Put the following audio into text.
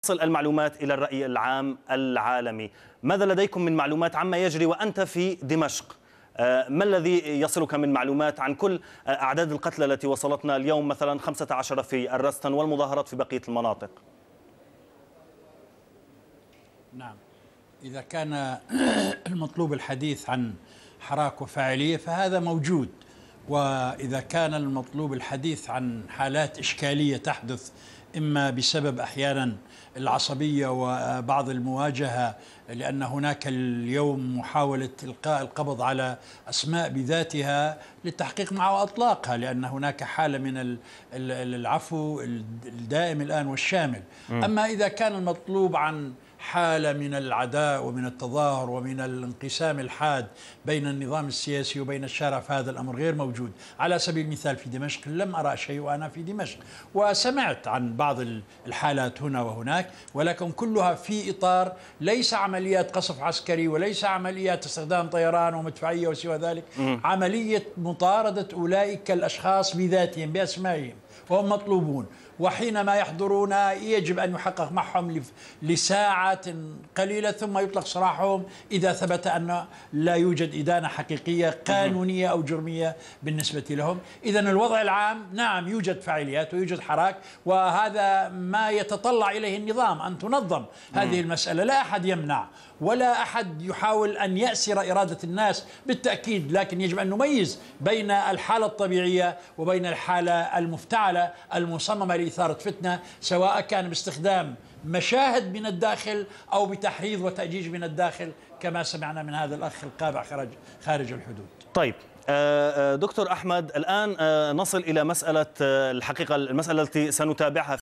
تصل المعلومات إلى الرأي العام العالمي. ماذا لديكم من معلومات عما يجري وأنت في دمشق؟ ما الذي يصلك من معلومات عن كل أعداد القتلى التي وصلتنا اليوم، مثلا 15 في الرستن والمظاهرات في بقية المناطق؟ نعم، إذا كان المطلوب الحديث عن حراك وفاعلية فهذا موجود، وإذا كان المطلوب الحديث عن حالات إشكالية تحدث إما بسبب أحيانا العصبية وبعض المواجهة، لأن هناك اليوم محاولة إلقاء القبض على أسماء بذاتها للتحقيق معها وإطلاقها، لأن هناك حالة من العفو الدائم الآن والشامل. أما إذا كان المطلوب عن حالة من العداء ومن التظاهر ومن الانقسام الحاد بين النظام السياسي وبين الشارع، فهذا الأمر غير موجود. على سبيل المثال في دمشق لم أرى شيء وأنا في دمشق، وسمعت عن بعض الحالات هنا وهناك، ولكن كلها في إطار ليس عمليات قصف عسكري وليس عمليات استخدام طيران ومدفعية وسوى ذلك، عملية مطاردة أولئك الأشخاص بذاتهم بأسمائهم وهم مطلوبون، وحينما يحضرون يجب أن يحقق معهم لساعات قليلة ثم يطلق سراحهم إذا ثبت أن لا يوجد إدانة حقيقية قانونية أو جرمية بالنسبة لهم. إذن الوضع العام نعم يوجد فاعليات ويوجد حراك، وهذا ما يتطلع إليه النظام أن تنظم هذه المسألة. لا أحد يمنع ولا أحد يحاول أن يأسر إرادة الناس بالتأكيد، لكن يجب أن نميز بين الحالة الطبيعية وبين الحالة المفتعلة المصممة لإثارة فتنة، سواء كان باستخدام مشاهد من الداخل أو بتحريض وتأجيج من الداخل كما سمعنا من هذا الأخ القابع خارج الحدود. طيب دكتور أحمد، الآن نصل إلى مسألة الحقيقة، المسألة التي سنتابعها